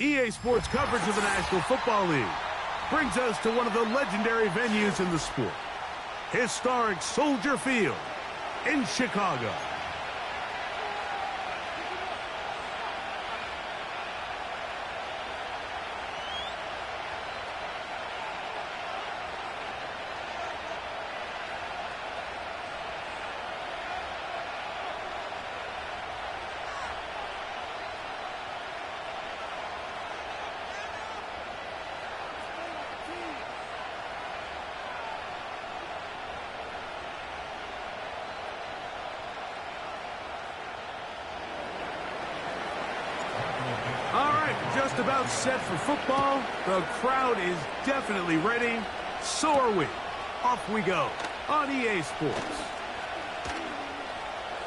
EA Sports coverage of the National Football League brings us to one of the legendary venues in the sport, historic Soldier Field in Chicago. Just about set for football. The crowd is definitely ready. So are we. Off we go on EA Sports.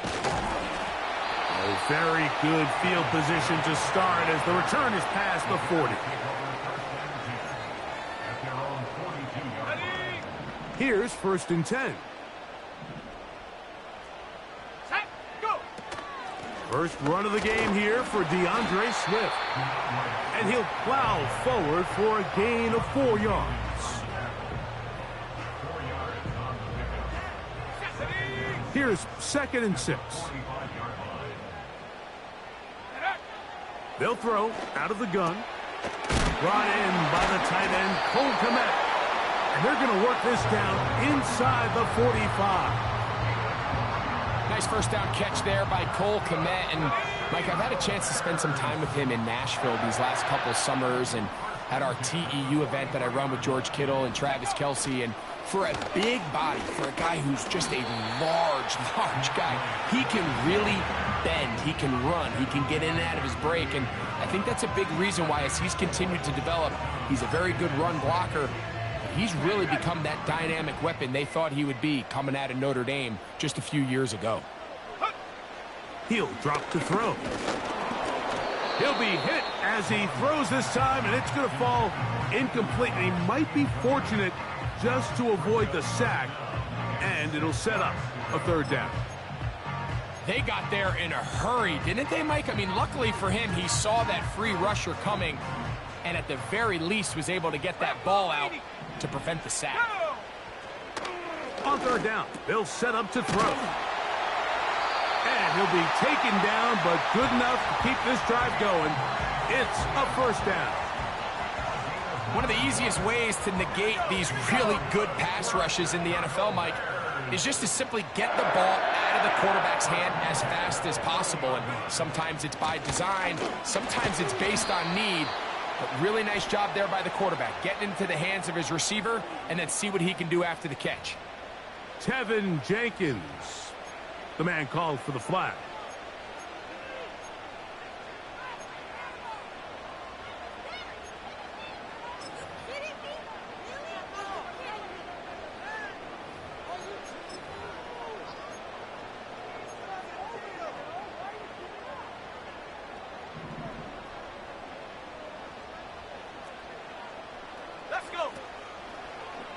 A very good field position to start as the return is past the 40. Here's 1st and 10. First run of the game here for DeAndre Swift. And he'll plow forward for a gain of 4 yards. Here's 2nd and 6. They'll throw out of the gun. Brought in by the tight end, Cole Kmet. And they're going to work this down inside the 45. Nice first down catch there by Cole Kmet. And, Mike, I've had a chance to spend some time with him in Nashville these last couple of summers and at our TEU event that I run with George Kittle and Travis Kelce. And for a big body, for a guy who's just a large guy, he can really bend. He can run. He can get in and out of his break. And I think that's a big reason why, as he's continued to develop, he's a very good run blocker. He's really become that dynamic weapon they thought he would be coming out of Notre Dame just a few years ago. He'll drop to throw. He'll be hit as he throws this time, and it's going to fall incomplete. And he might be fortunate just to avoid the sack, and it'll set up a 3rd down. They got there in a hurry, didn't they, Mike? I mean, luckily for him, he saw that free rusher coming, and at the very least was able to get that ball out to prevent the sack. On 3rd down, they'll set up to throw. And he'll be taken down, but good enough to keep this drive going. It's a 1st down. One of the easiest ways to negate these really good pass rushes in the NFL, Mike, is just to simply get the ball out of the quarterback's hand as fast as possible. And sometimes it's by design, sometimes it's based on need. But really nice job there by the quarterback, getting into the hands of his receiver and then see what he can do after the catch. Tevin Jenkins, the man called for the flag.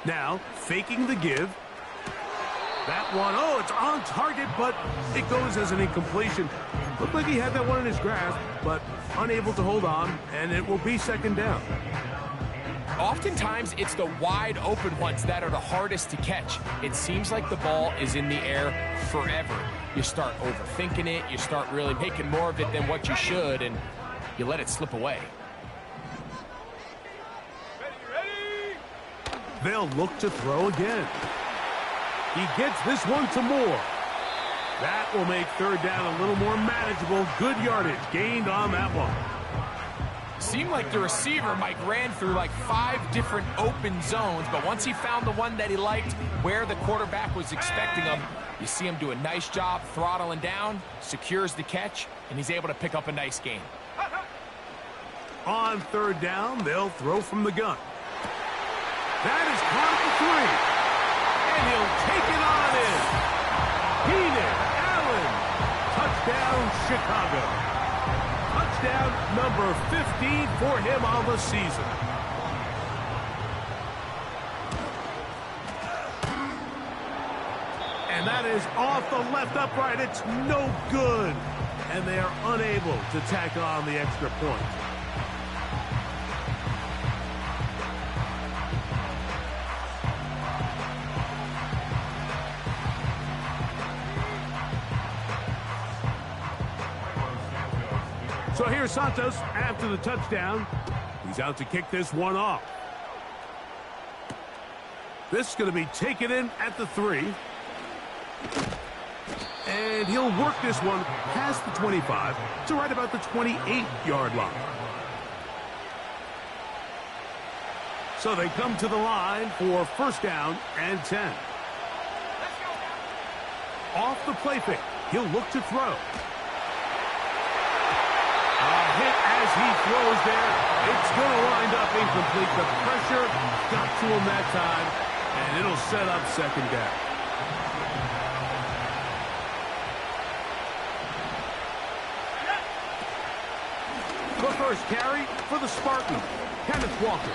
Now, faking the give. That one, oh, it's on target, but it goes as an incompletion. Looked like he had that one in his grasp, but unable to hold on, and it will be 2nd down. Oftentimes, it's the wide open ones that are the hardest to catch. It seems like the ball is in the air forever. You start overthinking it, you start really making more of it than what you should, and you let it slip away. They'll look to throw again. He gets this one to Moore. That will make 3rd down a little more manageable. Good yardage gained on that one. Seemed like the receiver, Mike, ran through like 5 different open zones, but once he found the one that he liked, where the quarterback was expecting him, you see him do a nice job throttling down, secures the catch, and he's able to pick up a nice gain. On 3rd down, they'll throw from the gun. That is caught for 3. And he'll take it on in. Keenan Allen. Touchdown, Chicago. Touchdown number 15 for him on the season. And that is off the left upright. It's no good. And they are unable to tack on the extra point. So here's Santos after the touchdown. He's out to kick this one off. This is going to be taken in at the 3. And he'll work this one past the 25 to right about the 28-yard line. So they come to the line for first down and 10. Off the play fake, he'll look to throw. A hit as he throws there. It's going to wind up incomplete. The pressure got to him that time, and it'll set up second down. The first carry for the Spartan, Kenneth Walker.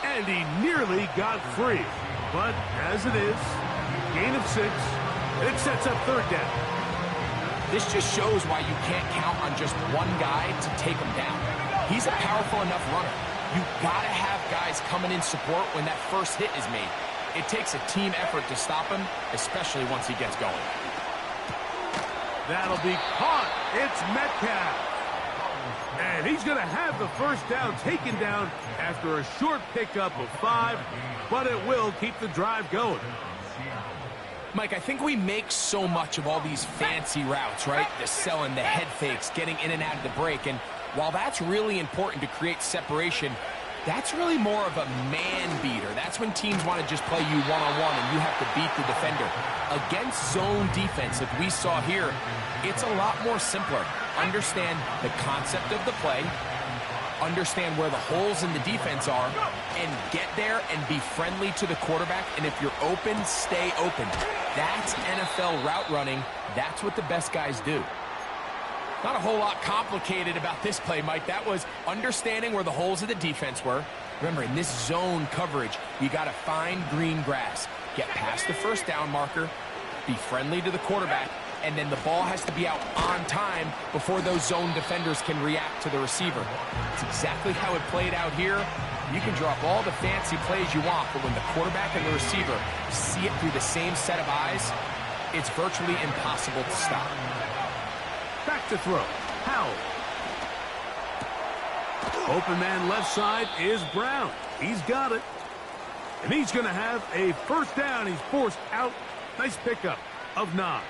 And he nearly got free. But as it is, gain of 6, and it sets up third down. This just shows why you can't count on just one guy to take him down. He's a powerful enough runner. You gotta have guys coming in support when that first hit is made. It takes a team effort to stop him, especially once he gets going. That'll be caught. It's Metcalf. And he's going to have the first down taken down after a short pickup of 5, but it will keep the drive going. Mike, I think we make so much of all these fancy routes, right? The selling, the head fakes, getting in and out of the break. And while that's really important to create separation, that's really more of a man beater. That's when teams want to just play you one-on-one and you have to beat the defender. Against zone defense, like we saw here, it's a lot more simpler. Understand the concept of the play, understand where the holes in the defense are, and get there and be friendly to the quarterback. And if you're open, stay open. That's NFL route running. That's what the best guys do. Not a whole lot complicated about this play, Mike. That was understanding where the holes of the defense were. Remember, in this zone coverage, you got to find green grass. Get past the first down marker, be friendly to the quarterback, and then the ball has to be out on time before those zone defenders can react to the receiver. It's exactly how it played out here. You can drop all the fancy plays you want, but when the quarterback and the receiver see it through the same set of eyes, it's virtually impossible to stop. Back to throw. Howell. Open man left side is Brown. He's got it. And he's going to have a first down. He's forced out. Nice pickup of 9.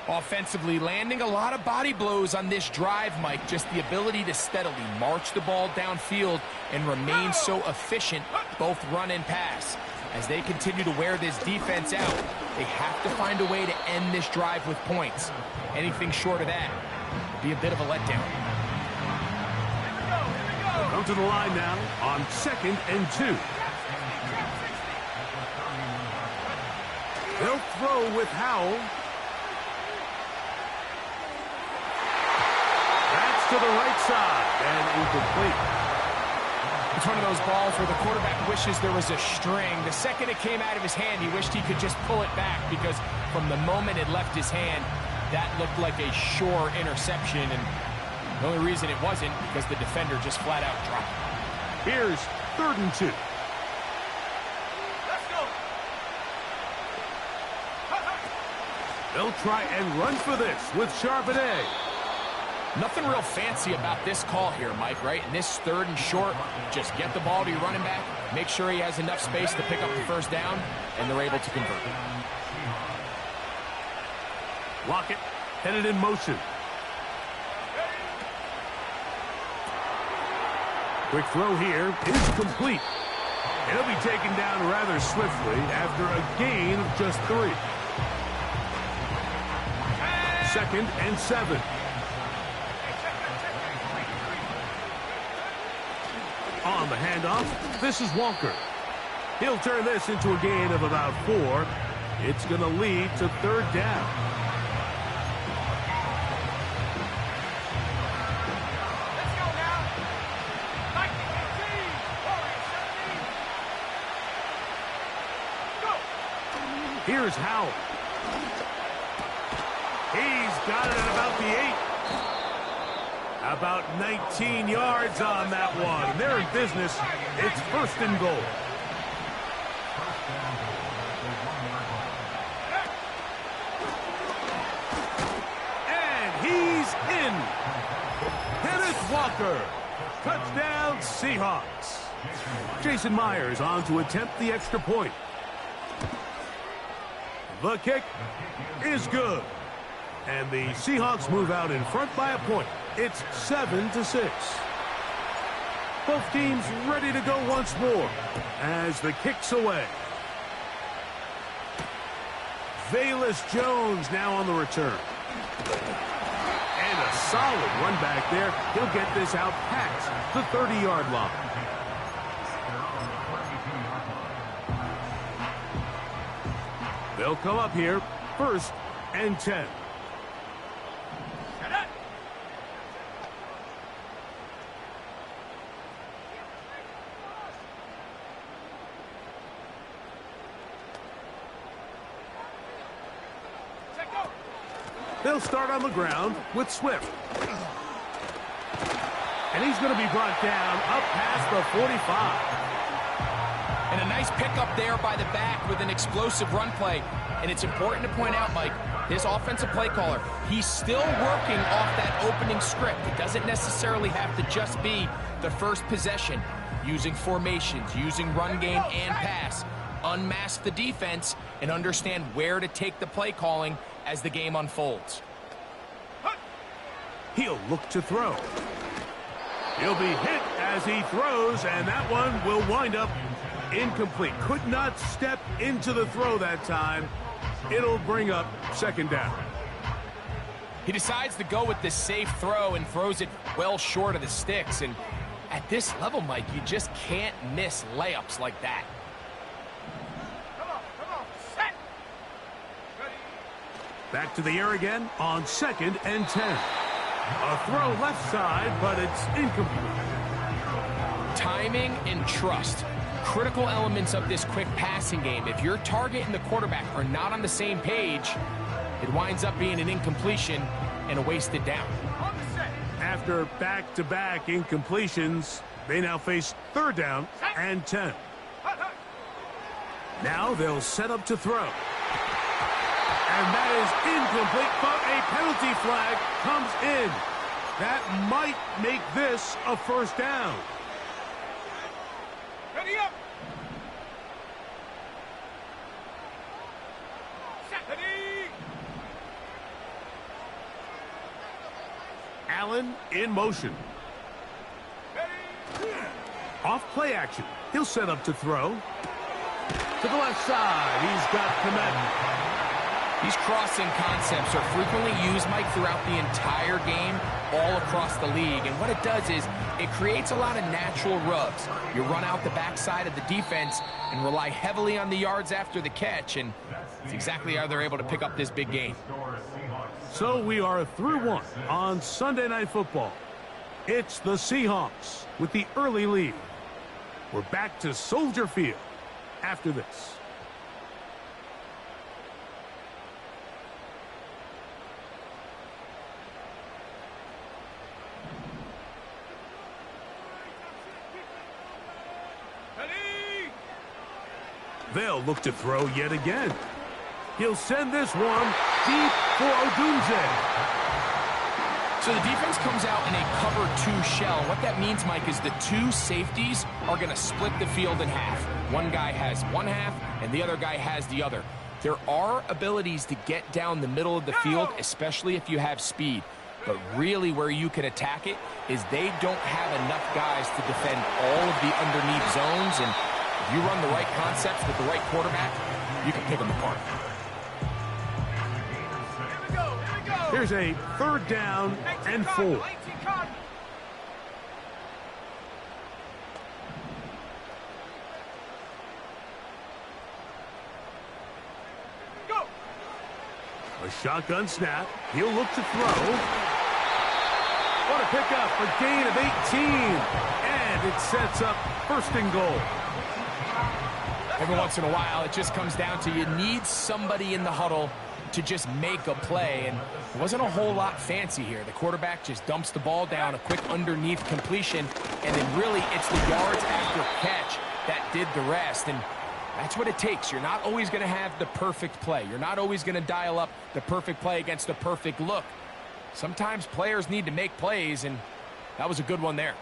Offensively, landing a lot of body blows on this drive, Mike. Just the ability to steadily march the ball downfield and remain so efficient, both run and pass. As they continue to wear this defense out, they have to find a way to end this drive with points. Anything short of that would be a bit of a letdown. Come to the line now on 2nd and 2. They'll throw with Howell. That's to the right side and incomplete. It's one of those balls where the quarterback wishes there was a string. The second it came out of his hand, he wished he could just pull it back, because from the moment it left his hand, that looked like a sure interception, and the only reason it wasn't because the defender just flat out dropped it. Here's 3rd and 2. Let's go. They'll try and run for this with Charbonnet. Nothing real fancy about this call here, Mike, right? In this 3rd and short, just get the ball to your running back, make sure he has enough space to pick up the first down, and they're able to convert. Lockett headed in motion. Quick throw here is complete. He'll be taken down rather swiftly after a gain of just 3. 2nd and 7. On the handoff, this is Walker. He'll turn this into a gain of about 4. It's going to lead to 3rd down. Let's go now. 19-18. Warriors 17. Go. Here's Howell. He's got it at about the 8. About 19 yards on that one. They're in business. It's 1st and goal. And he's in. Kenneth Walker. Touchdown, Seahawks. Jason Myers on to attempt the extra point. The kick is good. And the Seahawks move out in front by a point. It's 7-6. Both teams ready to go once more as the kick's away. Velus Jones now on the return. And a solid run back there. He'll get this out past the 30-yard line. They'll come up here, 1st and 10. They'll start on the ground with Swift. And he's going to be brought down up past the 45. And a nice pickup there by the back with an explosive run play. And it's important to point out, Mike, this offensive play caller, he's still working off that opening script. It doesn't necessarily have to just be the first possession. Using formations, using run game and pass. Unmask the defense and understand where to take the play calling as the game unfolds. He'll look to throw. He'll be hit as he throws, and that one will wind up incomplete. Could not step into the throw that time. It'll bring up 2nd down. He decides to go with this safe throw and throws it well short of the sticks. And at this level, Mike, you just can't miss layups like that. Back to the air again on 2nd and 10. A throw left side, but it's incomplete. Timing and trust. Critical elements of this quick passing game. If your target and the quarterback are not on the same page, it winds up being an incompletion and a wasted down. After back-to-back incompletions, they now face 3rd down and 10. Now they'll set up to throw. And that is incomplete, but a penalty flag comes in. That might make this a 1st down. Ready up. Ready. Allen in motion. Ready. Off play action. He'll set up to throw. To the left side, he's got Komet. These crossing concepts are frequently used, Mike, throughout the entire game, all across the league. And what it does is it creates a lot of natural rubs. You run out the backside of the defense and rely heavily on the yards after the catch. And it's exactly how they're able to pick up this big gain. So we are through 1 on Sunday Night Football. It's the Seahawks with the early lead. We're back to Soldier Field after this. They'll look to throw yet again. He'll send this one deep for Odunze. So the defense comes out in a cover 2 shell. What that means, Mike, is the 2 safeties are going to split the field in half. One guy has one half, and the other guy has the other. There are abilities to get down the middle of the field, especially if you have speed. But really where you can attack it is they don't have enough guys to defend all of the underneath zones. And if you run the right concepts with the right quarterback, you can pick them apart. Here's a 3rd down and 4. A shotgun snap. He'll look to throw. What a pickup, a gain of 18. And it sets up 1st and goal. Every once in a while, it just comes down to you need somebody in the huddle to just make a play. And it wasn't a whole lot fancy here. The quarterback just dumps the ball down, a quick underneath completion, and then really it's the yards after catch that did the rest. And that's what it takes. You're not always going to have the perfect play. You're not always going to dial up the perfect play against the perfect look. Sometimes players need to make plays, and that was a good one there.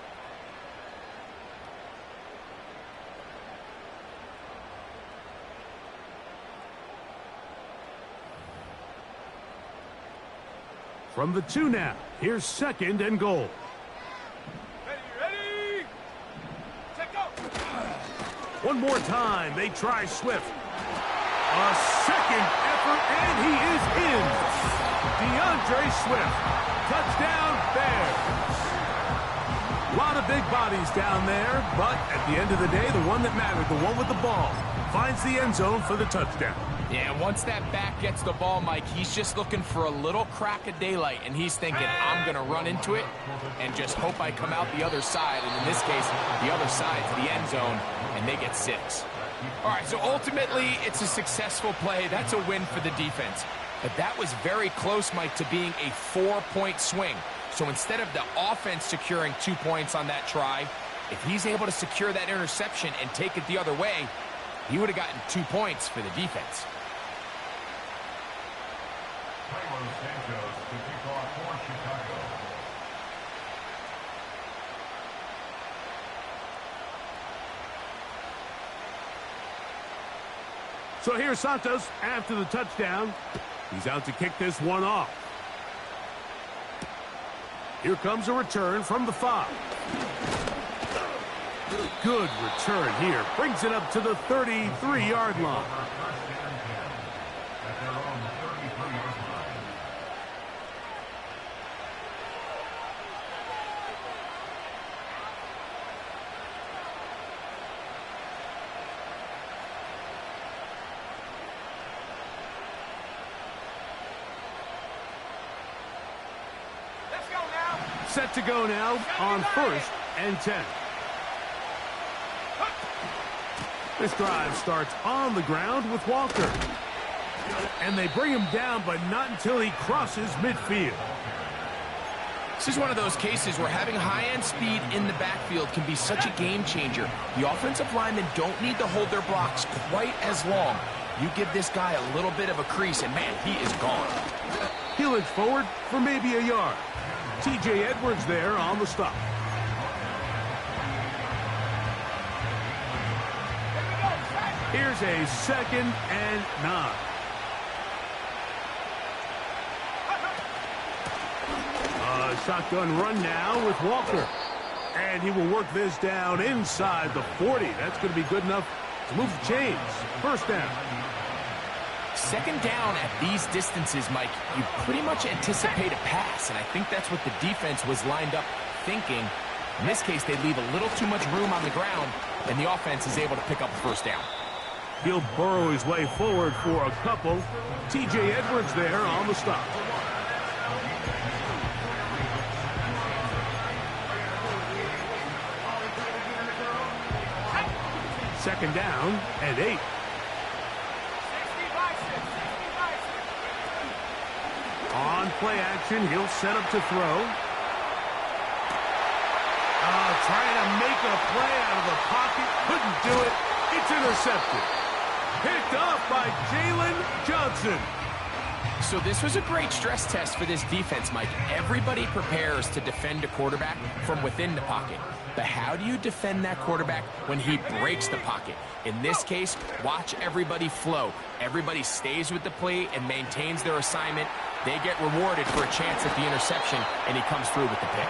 From the 2 now, here's 2nd and goal. Ready. Check go. One more time, they try Swift. A second effort, and he is in. DeAndre Swift, touchdown Bears. A lot of big bodies down there, but at the end of the day, the one that mattered, the one with the ball, finds the end zone for the touchdown. Yeah, once that back gets the ball, Mike, he's just looking for a little crack of daylight, and he's thinking, I'm going to run into it and just hope I come out the other side, and in this case, the other side to the end zone, and they get 6. All right, so ultimately, it's a successful play. That's a win for the defense. But that was very close, Mike, to being a 4-point swing. So instead of the offense securing 2 points on that try, if he's able to secure that interception and take it the other way, he would have gotten 2 points for the defense. So here's Santos after the touchdown. He's out to kick this one off. Here comes a return from the 5. Good return here. Brings it up to the 33-yard line. Set to go now on 1st and 10. This drive starts on the ground with Walker. And they bring him down, but not until he crosses midfield. This is one of those cases where having high-end speed in the backfield can be such a game changer. The offensive linemen don't need to hold their blocks quite as long. You give this guy a little bit of a crease, and man, he is gone. He'll inch forward for maybe a yard. T.J. Edwards there on the stop. Here's a 2nd and 9. A shotgun run now with Walker. And he will work this down inside the 40. That's going to be good enough to move the chains. 1st down. 2nd down at these distances, Mike, you pretty much anticipate a pass, and I think that's what the defense was lined up thinking. In this case, they leave a little too much room on the ground, and the offense is able to pick up the 1st down. He'll burrow his way forward for a couple. T.J. Edwards there on the stop. Second down and 8. On play action, he'll set up to throw. Trying to make a play out of the pocket. Couldn't do it. It's intercepted. Picked off by Jalen Johnson. So this was a great stress test for this defense, Mike. Everybody prepares to defend a quarterback from within the pocket. But how do you defend that quarterback when he breaks the pocket? In this case, watch everybody flow. Everybody stays with the play and maintains their assignment. They get rewarded for a chance at the interception, and he comes through with the pick.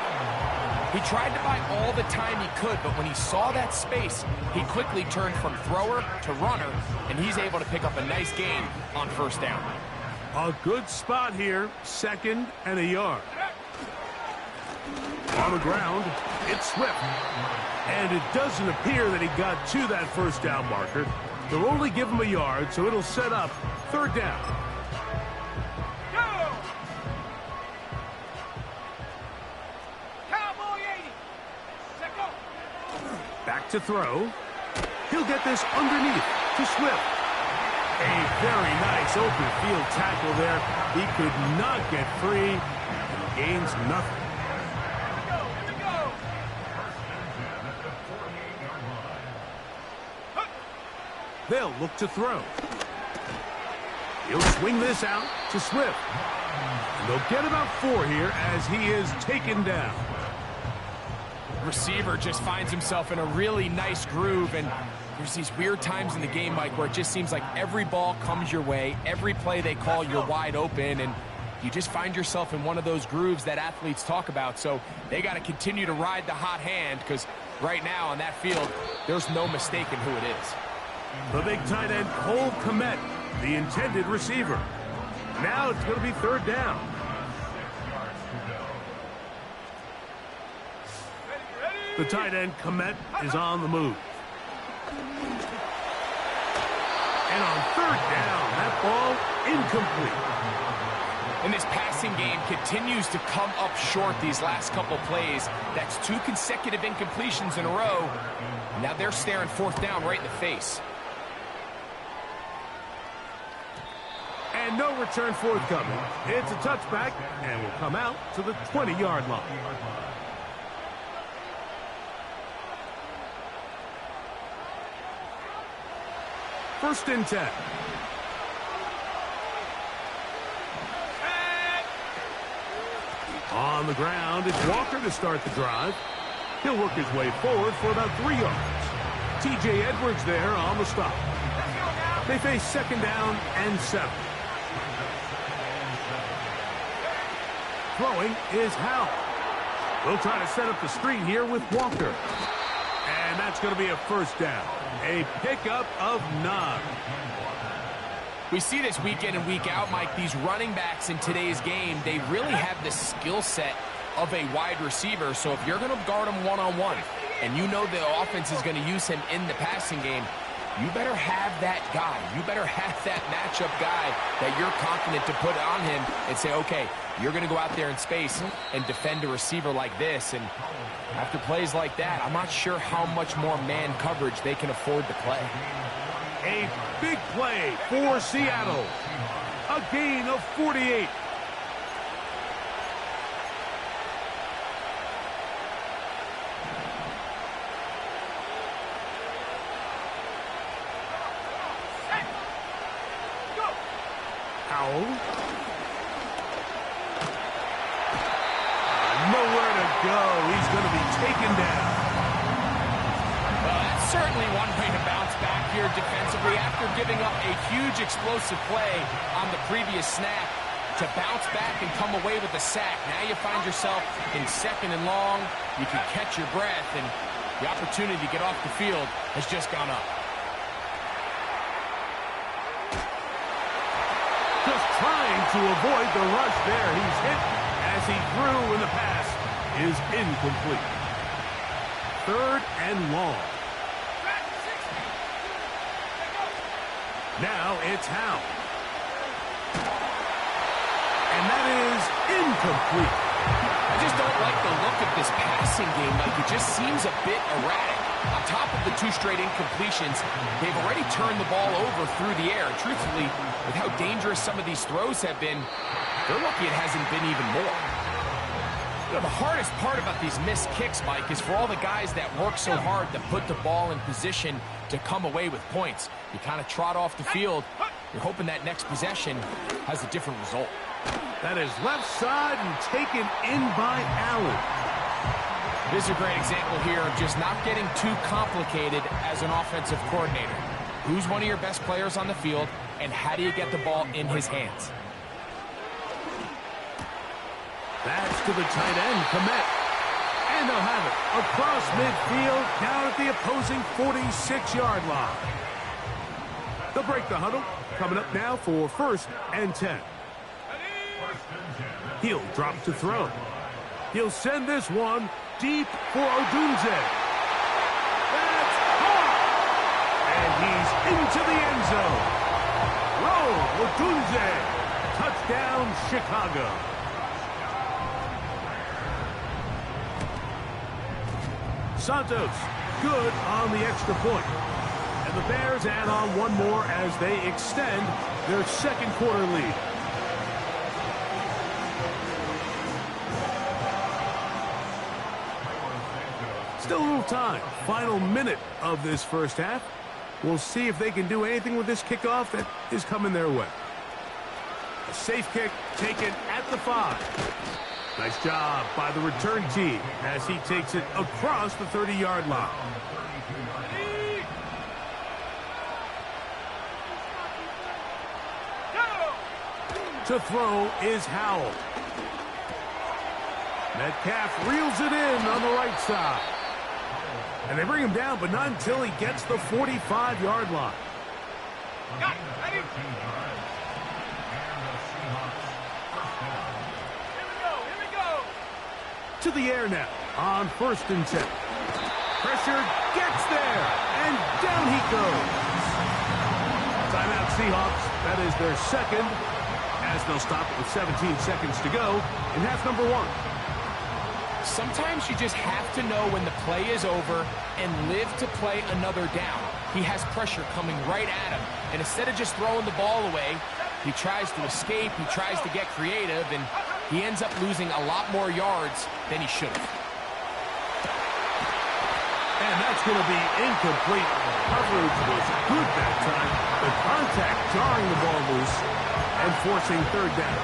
He tried to buy all the time he could, but when he saw that space, he quickly turned from thrower to runner, and he's able to pick up a nice gain on 1st down. A good spot here, 2nd and a yard. On the ground, it's Swift. And it doesn't appear that he got to that 1st down marker. They'll only give him a yard, so it'll set up 3rd down. Back to throw. He'll get this underneath to Swift. A very nice open field tackle there. He could not get free and gains nothing. They'll look to throw. He'll swing this out to Swift. And They'll get about 4 here as he is taken down. Receiver just finds himself in a really nice groove, and there's these weird times in the game, Mike, where it just seems like every ball comes your way, every play they call, you're wide open, and you just find yourself in one of those grooves that athletes talk about. So they got to continue to ride the hot hand, because right now on that field, there's no mistaking who it is. The big tight end, Cole Kmet, the intended receiver. Now it's going to be 3rd down. The tight end, Kmet, is on the move. And on 3rd down, that ball incomplete. And this passing game continues to come up short these last couple plays. That's 2 consecutive incompletions in a row. Now they're staring 4th down right in the face. And no return forthcoming. It's a touchback and will come out to the 20-yard line. First and 10. On the ground, it's Walker to start the drive. He'll work his way forward for about 3 yards. T.J. Edwards there on the stop. They face 2nd down and 7. Throwing is Howell. They'll try to set up the screen here with Walker. And that's going to be a 1st down. A pickup of 9. We see this week in and week out, Mike. These running backs in today's game, they really have the skill set of a wide receiver. So if you're going to guard him one-on-one, and you know the offense is going to use him in the passing game, you better have that guy. You better have that matchup guy that you're confident to put on him and say, okay, you're going to go out there in space and defend a receiver like this. And after plays like that, I'm not sure how much more man coverage they can afford to play. A big play for Seattle. A gain of 48. Howell. Nowhere to go. He's going to be taken down. That's certainly one way to bounce back here defensively after giving up a huge explosive play on the previous snap. To bounce back and come away with a sack. Now you find yourself in 2nd and long. You can catch your breath, and the opportunity to get off the field has just gone up. Just trying to avoid the rush there. He's hit as he threw, and the pass is incomplete. 3rd and long. Now it's Howell. And that is incomplete. I just don't like the look of this passing game. Like, it just seems a bit erratic. On top of the 2 straight incompletions, they've already turned the ball over through the air. Truthfully, with how dangerous some of these throws have been, they're lucky it hasn't been even more. You know, the hardest part about these missed kicks, Mike, is for all the guys that work so hard to put the ball in position to come away with points. You kind of trot off the field. You're hoping that next possession has a different result. That is left side and taken in by Allen. This is a great example here of just not getting too complicated as an offensive coordinator. Who's one of your best players on the field, and how do you get the ball in his hands? That's to the tight end, Kmet. And they'll have it across midfield, down at the opposing 46-yard line. They'll break the huddle. Coming up now for 1st and 10. He'll drop to throw. He'll send this one deep for Odunze. That's caught! And he's into the end zone. Roll, Odunze. Touchdown, Chicago. Santos, good on the extra point. And the Bears add on one more as they extend their 2nd quarter lead. Still a little time. Final minute of this 1st half. We'll see if they can do anything with this kickoff that is coming their way. A safe kick taken at the 5. Nice job by the return team as he takes it across the 30-yard line. To throw is Howell. Metcalf reels it in on the right side. And they bring him down, but not until he gets the 45-yard line. Got it. Ready? Here we go. To the air now on 1st and 10. Pressure gets there, and down he goes. Timeout Seahawks. That is their second, as they'll stop it with 17 seconds to go in half number 1. Sometimes you just have to know when the play is over and live to play another down. He has pressure coming right at him, and instead of just throwing the ball away, he tries to escape, he tries to get creative, and he ends up losing a lot more yards than he should have. And that's going to be incomplete. Coverage was good that time. The contact jarring the ball loose and forcing 3rd down.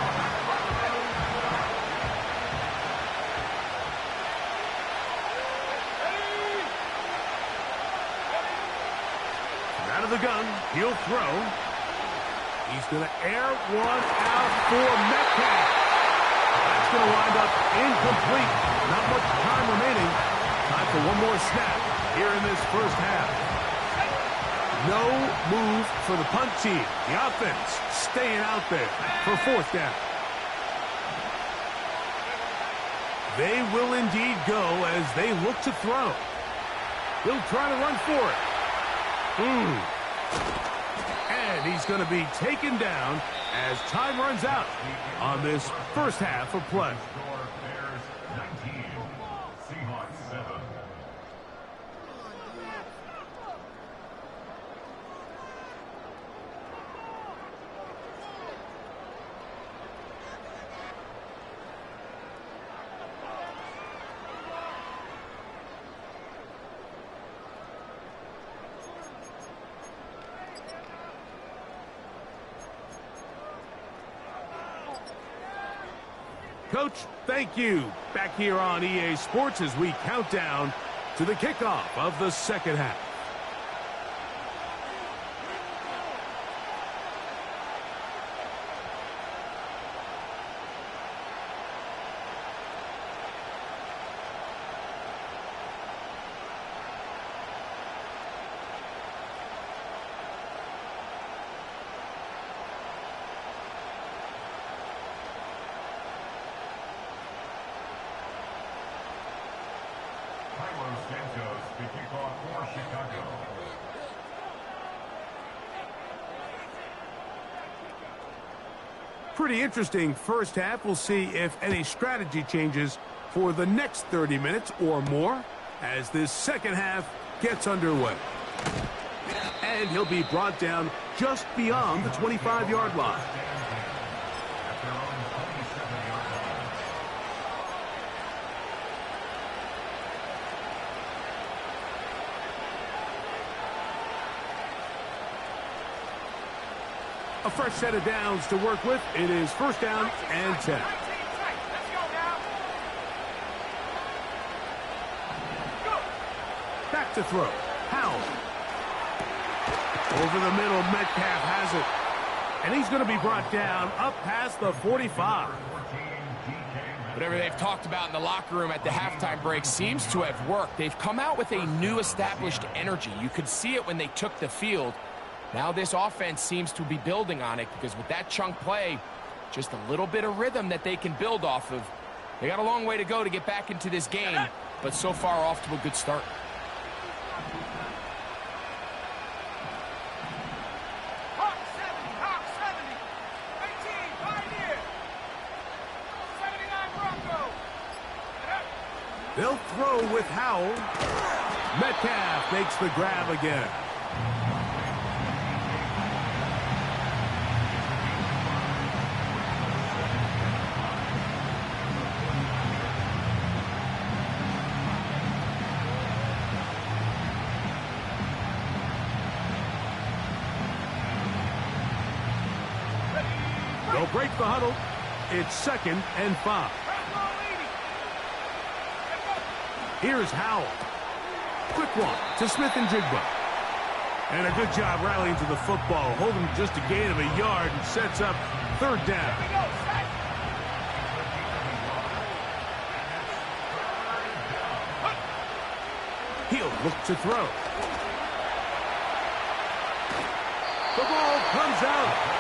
Out of the gun, he'll throw. He's going to air one out for Metcalf. That's going to wind up incomplete. Not much time remaining. Time for one more snap here in this first half. No move for the punt team. The offense staying out there for 4th down. They will indeed go as they look to throw. He'll try to run for it. And he's going to be taken down as time runs out on this first half of play. Coach, thank you. Back here on EA Sports as we count down to the kickoff of the second half. Pretty interesting first half. We'll see if any strategy changes for the next 30 minutes or more as this second half gets underway. And he'll be brought down just beyond the 25-yard line. A fresh set of downs to work with. It is 1st down and 10. Let's go now. Go. Back to throw. Howell. Over the middle, Metcalf has it. And he's going to be brought down up past the 45. Whatever they've talked about in the locker room at the halftime break seems to have worked. They've come out with a new established energy. You could see it when they took the field. Now this offense seems to be building on it because with that chunk play, just a little bit of rhythm that they can build off of. They got a long way to go to get back into this game, but so far off to a good start. Hawk 70. 18, Pioneer. 79 Bronco. They'll throw with Howell. Metcalf makes the grab again. They'll break the huddle. It's 2nd and 5. Here's Howell. Quick one to Smith and Jigba. And a good job rallying to the football, holding just a gain of a yard and sets up 3rd down. He'll look to throw. The ball comes out.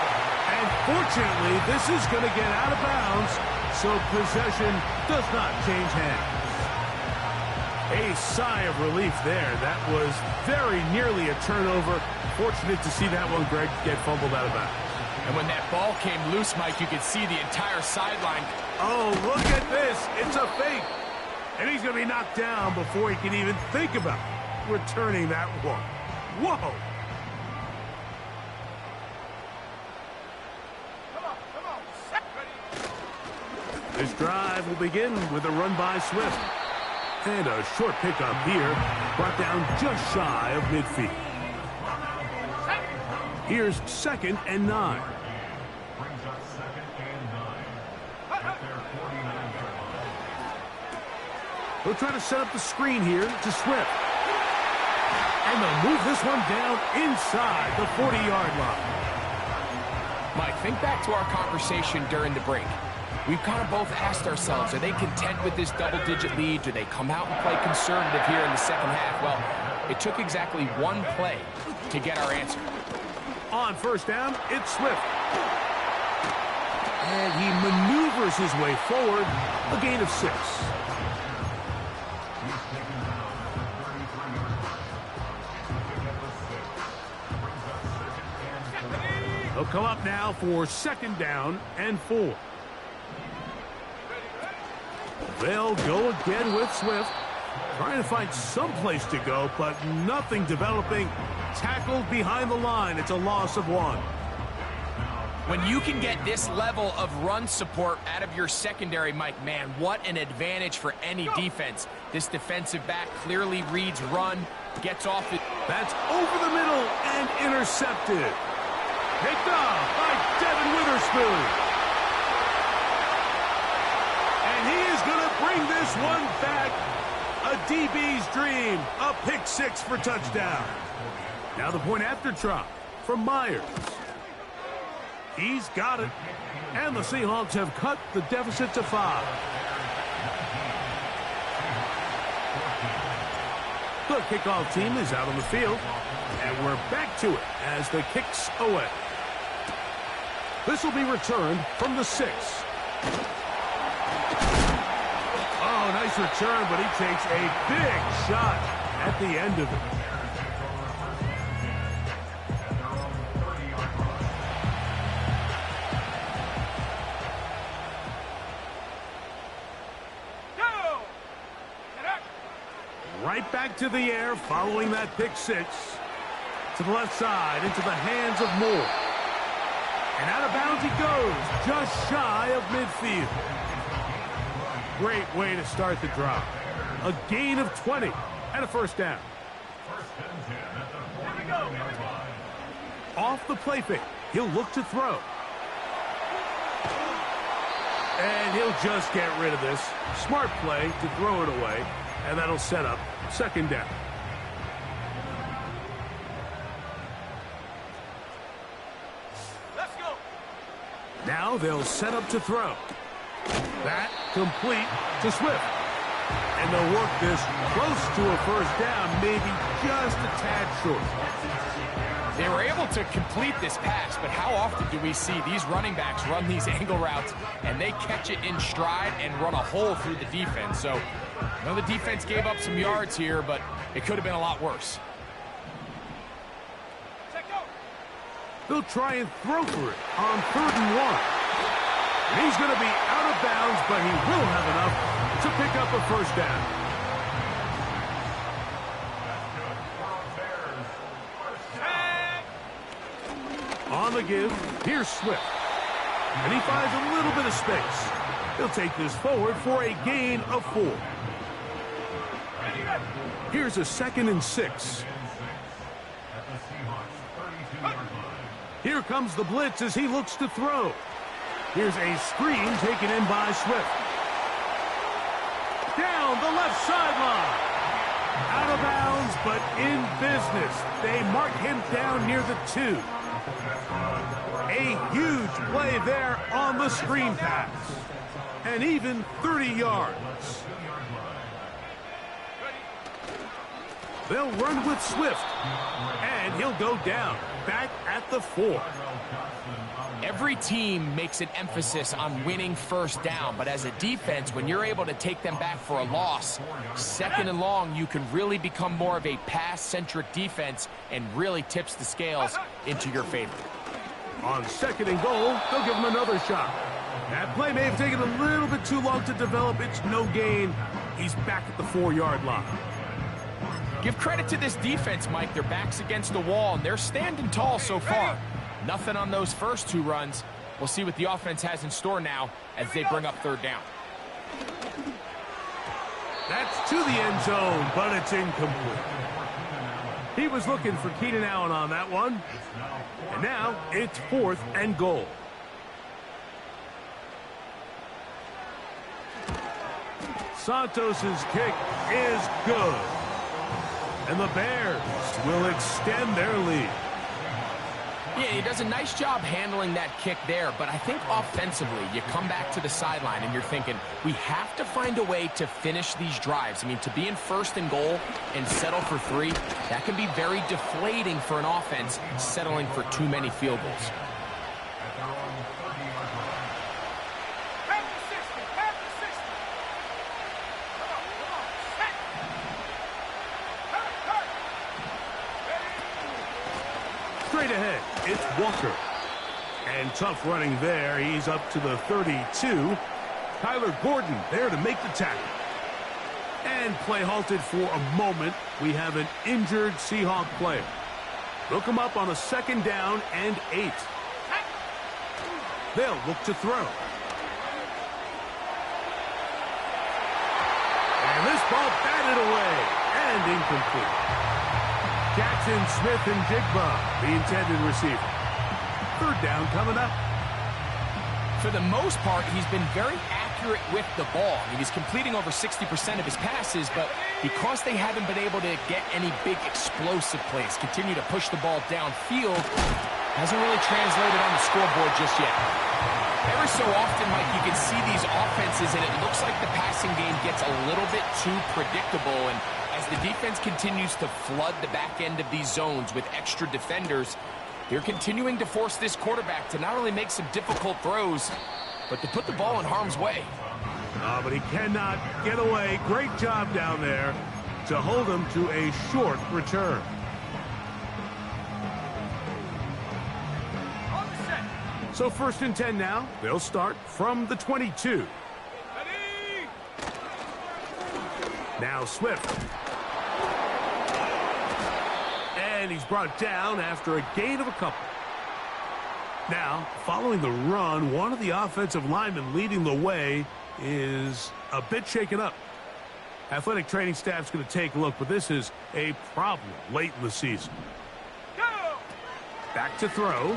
And fortunately, this is going to get out of bounds, so possession does not change hands. A sigh of relief there. That was very nearly a turnover. Fortunate to see that one, Greg, get fumbled out of bounds. And when that ball came loose, Mike, you could see the entire sideline. Oh, look at this. It's a fake. And he's going to be knocked down before he can even think about returning that one. Whoa. Come on. Set ready. This drive will begin with a run by Swift. And a short pickup here, brought down just shy of midfield. Here's 2nd and 9. They'll try to set up the screen here to Swift. And they'll move this one down inside the 40-yard line. Mike, think back to our conversation during the break. We've kind of both asked ourselves, are they content with this double-digit lead? Do they come out and play conservative here in the second half? Well, it took exactly one play to get our answer. On 1st down, it's Swift. And he maneuvers his way forward, a gain of 6. They'll come up now for 2nd down and 4. They'll go again with Swift. Trying to find some place to go, but nothing developing. Tackled behind the line. It's a loss of 1. When you can get this level of run support out of your secondary, Mike, man, what an advantage for any defense. This defensive back clearly reads run, gets off it. That's over the middle and intercepted. Picked off by Devin Witherspoon. And he is going to bring this one back. A DB's dream. A pick 6 for touchdown. Now the point after try from Myers. He's got it. And the Seahawks have cut the deficit to 5. The kickoff team is out on the field. And we're back to it as the kick's away. This will be returned from the 6. Oh, nice return, but he takes a big shot at the end of it. Right back to the air following that pick 6. To the left side, into the hands of Moore. And out of bounds he goes, just shy of midfield. Great way to start the drive. A gain of 20 and a 1st down. Off the play fake, he'll look to throw. And he'll just get rid of this. Smart play to throw it away, and that'll set up 2nd down. Let's go. Now they'll set up to throw. That complete to Swift. And they'll work this close to a 1st down, maybe just a tad short. They were able to complete this pass, but how often do we see these running backs run these angle routes and they catch it in stride and run a hole through the defense? So, I know the defense gave up some yards here, but it could have been a lot worse. They'll try and throw for it on 3rd and 1. And he's going to be out of bounds, but he will have enough to pick up a 1st down. On the give, here's Swift. And he finds a little bit of space. He'll take this forward for a gain of 4. Here's a 2nd and 6. Here comes the blitz as he looks to throw. Here's a screen taken in by Swift. Down the left sideline. Out of bounds, but in business. They mark him down near the 2. A huge play there on the screen pass. And even 30 yards. They'll run with Swift. And he'll go down, back at the 4. Every team makes an emphasis on winning first down, but as a defense, when you're able to take them back for a loss, second and long, you can really become more of a pass-centric defense and really tips the scales into your favor. On second and goal, they'll give him another shot. That play may have taken a little bit too long to develop. It's no gain. He's back at the 4-yard line. Give credit to this defense, Mike. Their back's against the wall, and they're standing tall so far. Nothing on those first 2 runs. We'll see what the offense has in store now as they bring up third down. That's to the end zone, but it's incomplete. He was looking for Keenan Allen on that one. And now it's 4th and goal. Santos's kick is good. And the Bears will extend their lead. Yeah, he does a nice job handling that kick there, but I think offensively, you come back to the sideline and you're thinking, we have to find a way to finish these drives. I mean, to be in 1st and goal and settle for 3, that can be very deflating for an offense settling for too many field goals. Straight ahead, it's Walker. And tough running there. He's up to the 32. Kyler Gordon there to make the tackle. And play halted for a moment. We have an injured Seahawk player. They'll come up on a 2nd down and 8. They'll look to throw. And this ball batted away and incomplete. Jackson Smith and Jigba, the intended receiver. 3rd down coming up. For the most part, he's been very accurate with the ball. I mean, he's completing over 60% of his passes, but because they haven't been able to get any big explosive plays, continue to push the ball downfield, hasn't really translated on the scoreboard just yet. Every so often, Mike, you can see these offenses, and it looks like the passing game gets a little bit too predictable, and as the defense continues to flood the back end of these zones with extra defenders, they're continuing to force this quarterback to not only make some difficult throws, but to put the ball in harm's way. But he cannot get away. Great job down there to hold him to a short return. So 1st and 10 now. They'll start from the 22. Now Swift. And he's brought down after a gain of a couple. Now, following the run, one of the offensive linemen leading the way is a bit shaken up. Athletic training staff's going to take a look, but this is a problem late in the season. Back to throw.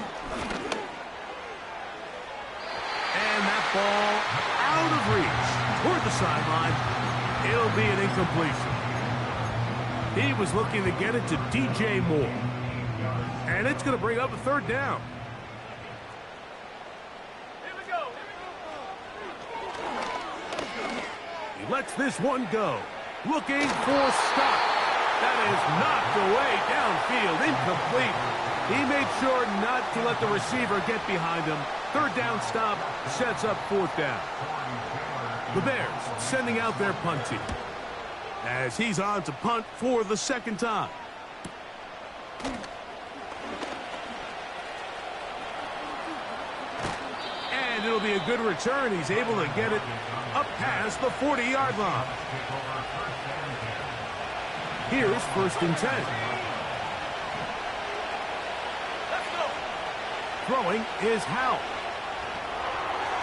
And that ball out of reach toward the sideline. It'll be an incompletion. He was looking to get it to DJ Moore. And it's going to bring up a 3rd down. He lets this one go. Looking for stop. That is knocked away downfield. Incomplete. He made sure not to let the receiver get behind him. 3rd down stop sets up 4th down. The Bears sending out their punt team as he's on to punt for the 2nd time. And it'll be a good return. He's able to get it up past the 40-yard line. Here's 1st and 10. Throwing is Howell.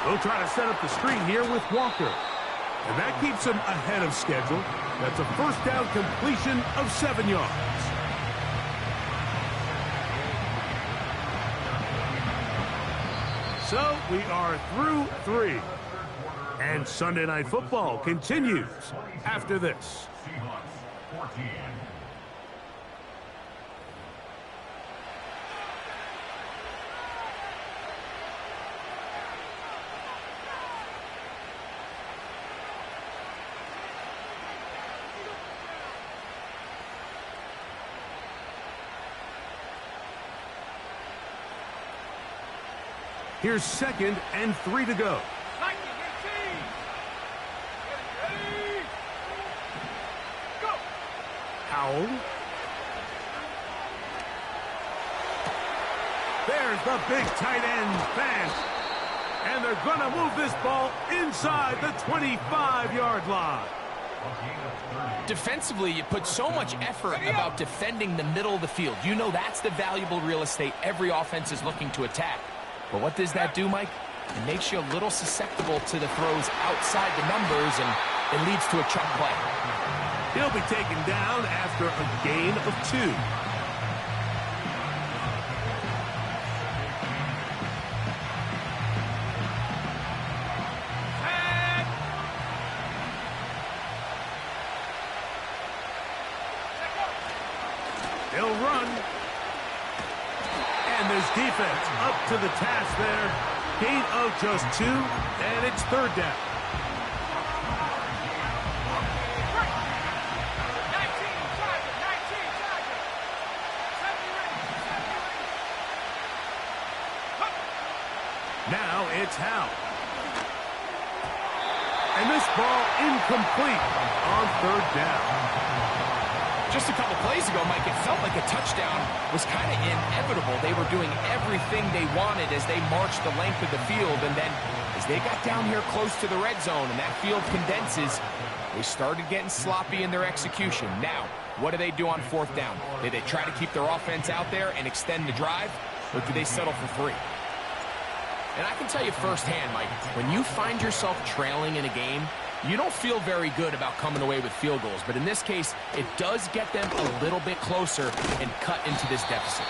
They'll try to set up the screen here with Walker. And that keeps him ahead of schedule. That's a 1st down completion of 7 yards. So we are through 3. And Sunday Night Football continues after this. Here's 2nd and 3 to go. Howell. There's the big tight end pass. And they're going to move this ball inside the 25-yard line. Defensively, you put so much effort about defending the middle of the field. You know that's the valuable real estate every offense is looking to attack. But what does that do, Mike? It makes you a little susceptible to the throws outside the numbers, and it leads to a chunk play. He'll be taken down after a gain of 2. He'll run. And there's defense up to the task there. Gain of just 2, and it's 3rd down. Now it's Howell. And this ball incomplete on 3rd down. Just a couple plays ago, Mike, it felt like a touchdown was kind of inevitable. They were doing everything they wanted as they marched the length of the field, and then as they got down here close to the red zone and that field condenses, they started getting sloppy in their execution. Now, what do they do on 4th down? Do they try to keep their offense out there and extend the drive, or do they settle for 3? And I can tell you firsthand, Mike, when you find yourself trailing in a game, you don't feel very good about coming away with field goals. But in this case, it does get them a little bit closer and cut into this deficit.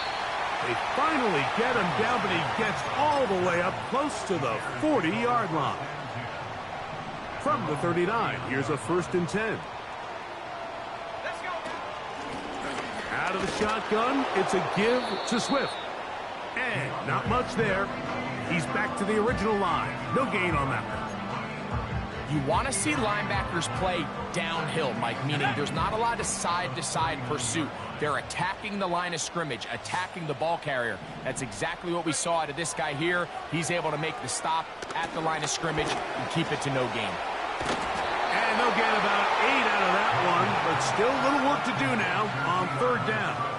They finally get him down, but he gets all the way up close to the 40-yard line. From the 39, here's a 1st and 10. Out of the shotgun, it's a give to Swift. And not much there. He's back to the original line. No gain on that one. You want to see linebackers play downhill, Mike, meaning there's not a lot of side-to-side pursuit. They're attacking the line of scrimmage, attacking the ball carrier. That's exactly what we saw out of this guy here. He's able to make the stop at the line of scrimmage and keep it to no gain. And they'll get about 8 out of that one, but still a little work to do now on 3rd down.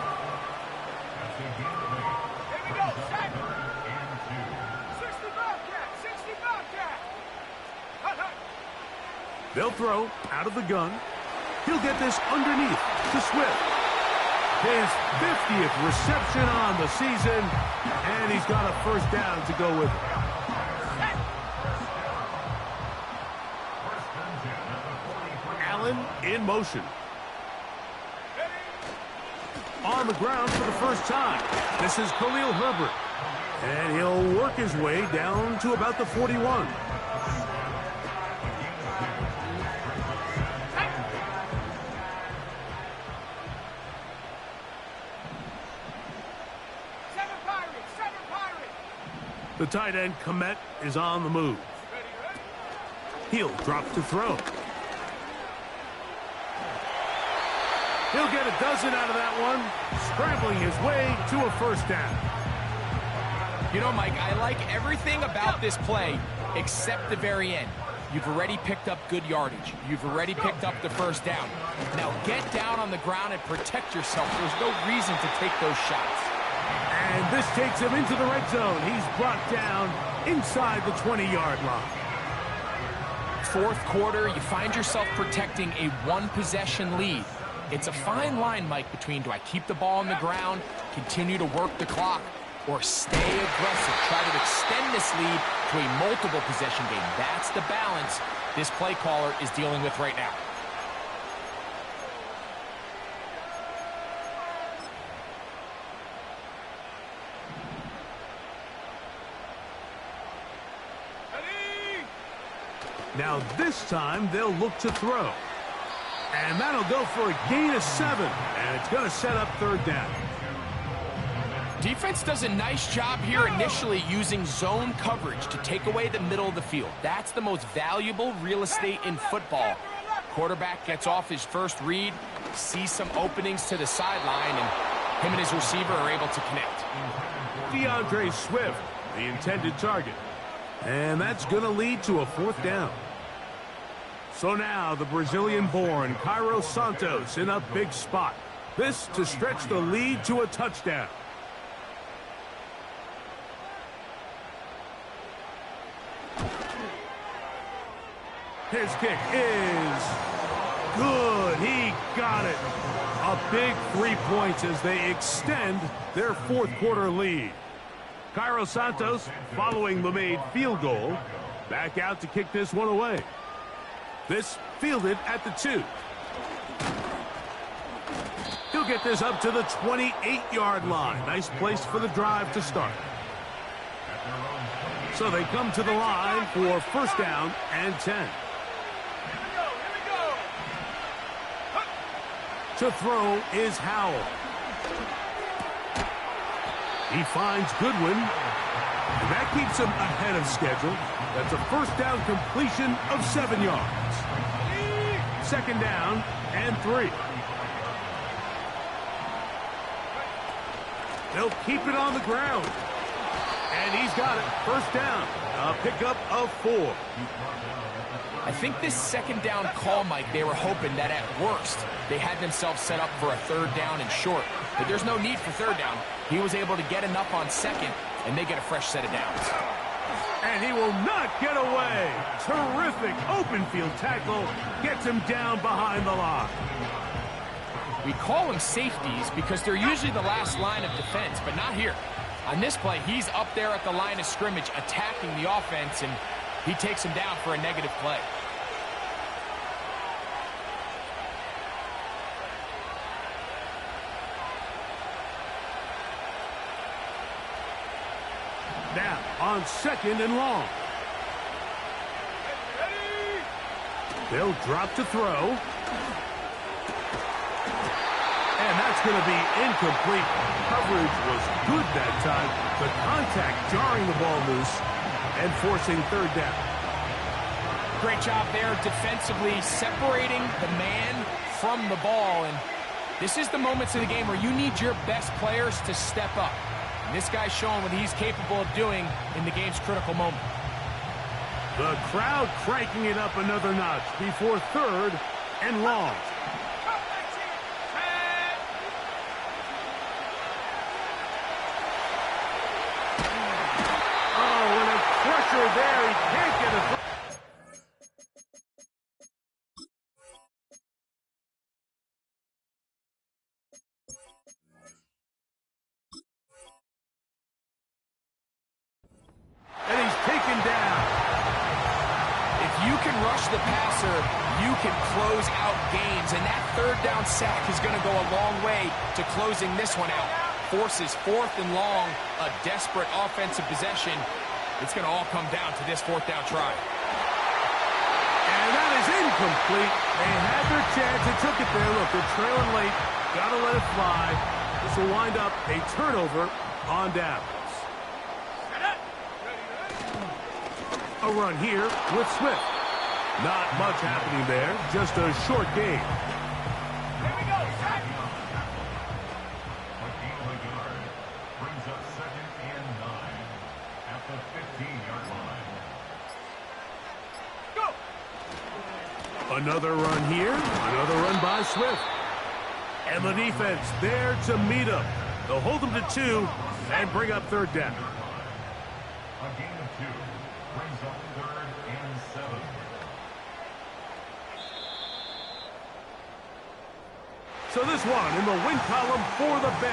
They'll throw out of the gun. He'll get this underneath to Swift. His 50th reception on the season, and he's got a 1st down to go with it. Allen in motion. On the ground for the first time. This is Khalil Herbert. And he'll work his way down to about the 41. The tight end, Komet, is on the move. He'll drop to throw. He'll get a dozen out of that one, scrambling his way to a 1st down. You know, Mike, I like everything about this play except the very end. You've already picked up good yardage. You've already picked up the 1st down. Now get down on the ground and protect yourself. There's no reason to take those shots. And this takes him into the red zone. He's brought down inside the 20-yard line. 4th quarter, you find yourself protecting a 1-possession lead. It's a fine line, Mike, between do I keep the ball on the ground, continue to work the clock, or stay aggressive, try to extend this lead to a multiple possession game. That's the balance this play caller is dealing with right now. Now this time they'll look to throw. And that'll go for a gain of 7. And it's going to set up third down. Defense does a nice job here initially using zone coverage to take away the middle of the field. That's the most valuable real estate in football. Quarterback gets off his first read, sees some openings to the sideline, and him and his receiver are able to connect. DeAndre Swift, the intended target. And that's going to lead to a fourth down. So now the Brazilian-born Cairo Santos in a big spot. This to stretch the lead to a touchdown. His kick is good. He got it. A big 3 points as they extend their fourth quarter lead. Cairo Santos, following the made field goal, back out to kick this one away. This fielded at the 2. He'll get this up to the 28-yard line. Nice place for the drive to start. So they come to the line for first down and 10. To throw is Howell. He finds Goodwin, and that keeps him ahead of schedule. That's a first down completion of 7 yards. Second down and 3. They'll keep it on the ground. And he's got it. First down. A pickup of 4. I think this second down call, Mike, they were hoping that at worst they had themselves set up for a third down and short. But there's no need for third down. He was able to get enough on second, and they get a fresh set of downs. And he will not get away. Terrific open field tackle. Gets him down behind the line. We call them safeties because they're usually the last line of defense, but not here. On this play, he's up there at the line of scrimmage attacking the offense, and he takes him down for a negative play. Now on second and long. They'll drop to throw. And that's going to be incomplete. Coverage was good that time. The contact jarring the ball loose and forcing third down. Great job there defensively, separating the man from the ball. And this is the moments of the game where you need your best players to step up. And this guy's showing what he's capable of doing in the game's critical moment. The crowd cranking it up another notch before third and long. Oh, and a crusher there. He can't get it. And he's taken down. If you can rush the passer, you can close out games. And that third down sack is going to go a long way to closing this one out. Forces fourth and long, a desperate offensive possession. It's going to all come down to this fourth down try. And that is incomplete. They had their chance. They took it there. Look, they're trailing late. Got to let it fly. This will wind up a turnover on downs. A run here with Swift. Not much happening there. Just a short game. Here we go, Zach. A gain of a yard brings up second and 9 at the 15-yard line. Go. Another run here. Another run by Swift. And the defense there to meet him. They'll hold them to 2 and bring up third down. A gain of 2 brings up third and 7. So this one in the win column for the Bears.